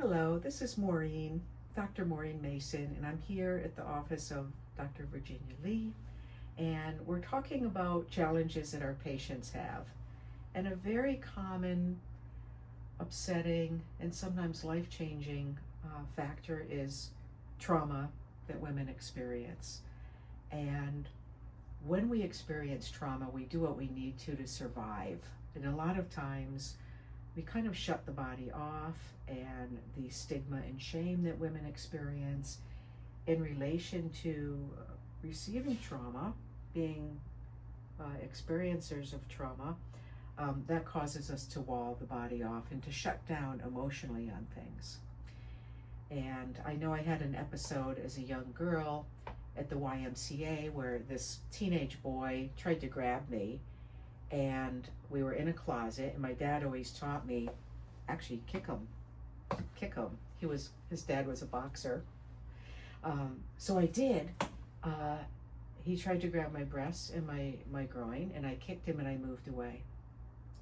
Hello, this is Maureen, Dr. Maureen Mason, and I'm here at the office of Dr. Virginia Lee, and we're talking about challenges that our patients have. And a very common, upsetting, and sometimes life-changing factor is trauma that women experience. And when we experience trauma, we do what we need to survive. And a lot of times, we kind of shut the body off, and the stigma and shame that women experience in relation to receiving trauma, being experiencers of trauma, that causes us to wall the body off and to shut down emotionally on things. And I know I had an episode as a young girl at the YMCA where this teenage boy tried to grab me, and we were in a closet, and my dad always taught me, actually, kick him. His dad was a boxer. So I did. He tried to grab my breasts and my groin, and I kicked him and I moved away.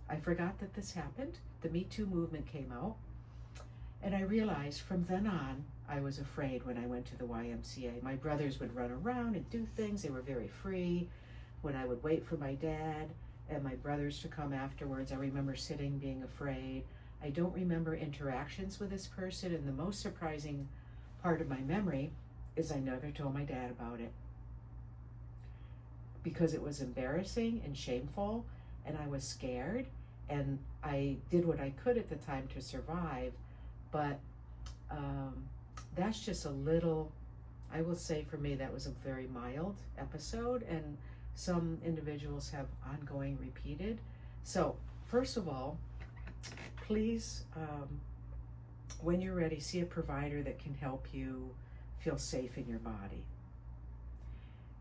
I forgot that this happened. The Me Too movement came out, and I realized from then on, I was afraid when I went to the YMCA. My brothers would run around and do things. They were very free. When I would wait for my dad and my brothers to come afterwards, I remember sitting, being afraid. I don't remember interactions with this person, and the most surprising part of my memory is I never told my dad about it because it was embarrassing and shameful, and I was scared, and I did what I could at the time to survive, but that's just a little, I will say for me, that was a very mild episode, and some individuals have ongoing repeated. So first of all, please, when you're ready, see a provider that can help you feel safe in your body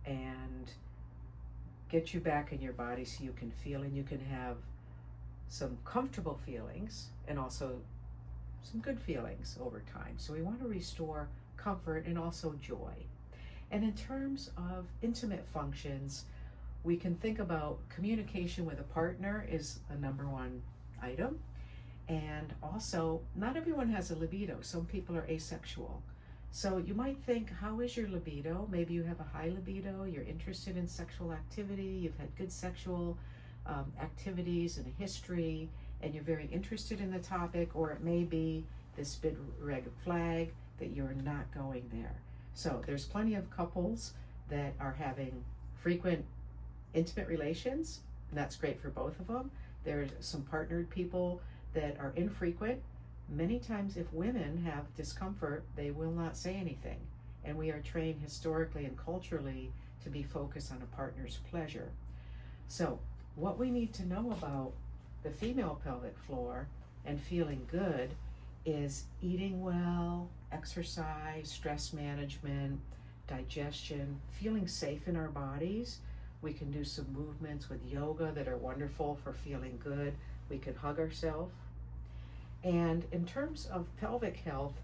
and get you back in your body so you can feel and you can have some comfortable feelings and also some good feelings over time. So we want to restore comfort and also joy. And in terms of intimate functions, we can think about communication with a partner is a number one item. And also, not everyone has a libido. Some people are asexual. So you might think, how is your libido? Maybe you have a high libido, you're interested in sexual activity, you've had good sexual activities and a history, and you're very interested in the topic, or it may be this big red flag that you're not going there. So there's plenty of couples that are having frequent intimate relations, and that's great for both of them. There's some partnered people that are infrequent. Many times if women have discomfort, they will not say anything. And we are trained historically and culturally to be focused on a partner's pleasure. So what we need to know about the female pelvic floor and feeling good is eating well, exercise, stress management, digestion, feeling safe in our bodies. We can do some movements with yoga that are wonderful for feeling good. We can hug ourselves. And in terms of pelvic health,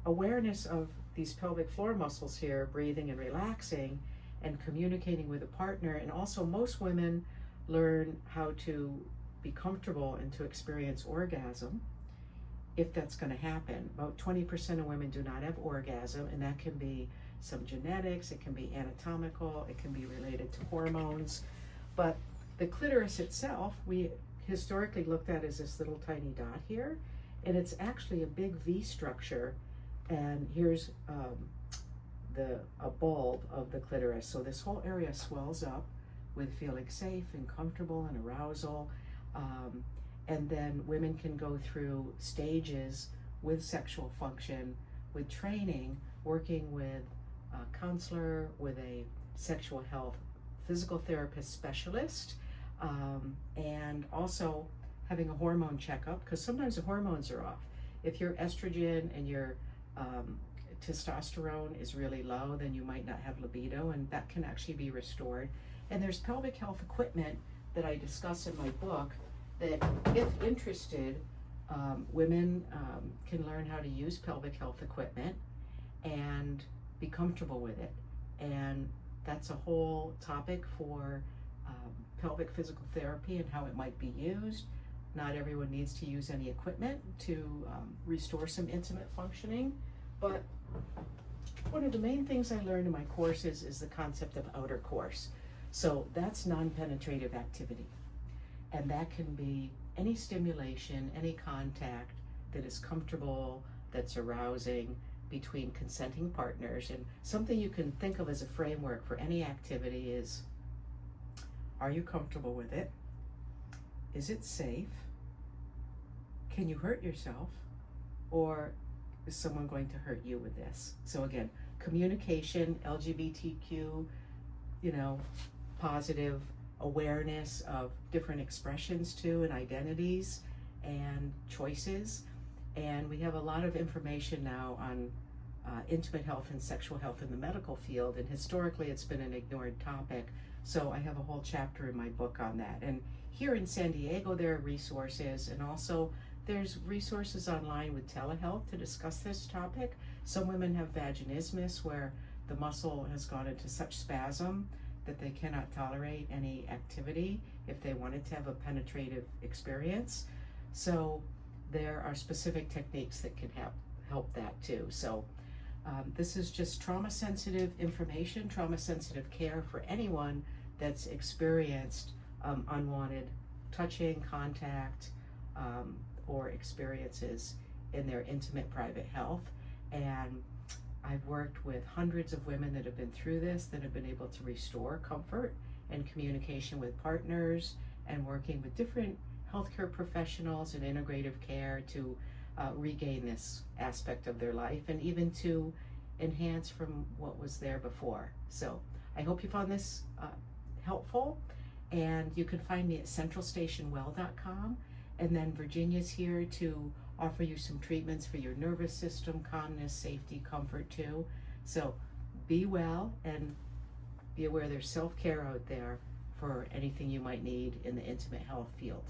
awareness of these pelvic floor muscles here, breathing and relaxing and communicating with a partner. And also most women learn how to be comfortable and to experience orgasm, if that's going to happen. About 20% of women do not have orgasm, and that can be some genetics, it can be anatomical, it can be related to hormones. But the clitoris itself, we historically looked at as this little tiny dot here, and it's actually a big V structure, and here's a bulb of the clitoris. So this whole area swells up with feeling safe and comfortable and arousal. And then women can go through stages with sexual function, with training, working with a counselor, with a sexual health physical therapist specialist, and also having a hormone checkup, because sometimes the hormones are off. If your estrogen and your testosterone is really low, then you might not have libido, and that can actually be restored. And there's pelvic health equipment that I discuss in my book that, if interested, women can learn how to use pelvic health equipment and be comfortable with it. And that's a whole topic for pelvic physical therapy and how it might be used. Not everyone needs to use any equipment to restore some intimate functioning, but one of the main things I learned in my courses is the concept of outer course. So that's non-penetrative activity, and that can be any stimulation, any contact that is comfortable, that's arousing between consenting partners. And something you can think of as a framework for any activity is, are you comfortable with it? Is it safe? Can you hurt yourself? Or is someone going to hurt you with this? So again, communication, LGBTQ, positive awareness of different expressions too, and identities and choices. And we have a lot of information now on intimate health and sexual health in the medical field, and historically it's been an ignored topic. So I have a whole chapter in my book on that. And here in San Diego there are resources, and also there's resources online with telehealth to discuss this topic. Some women have vaginismus, where the muscle has gone into such spasm that they cannot tolerate any activity if they wanted to have a penetrative experience. So there are specific techniques that can help that too. So this is just trauma-sensitive information, trauma-sensitive care for anyone that's experienced unwanted touching, contact, or experiences in their intimate private health. And I've worked with hundreds of women that have been through this, that have been able to restore comfort and communication with partners, and working with different healthcare professionals and integrative care to regain this aspect of their life, and even to enhance from what was there before. So I hope you found this helpful, and you can find me at centralstationwell.com. And then Virginia's here to offer you some treatments for your nervous system, calmness, safety, comfort too. So be well, and be aware there's self-care out there for anything you might need in the intimate health field.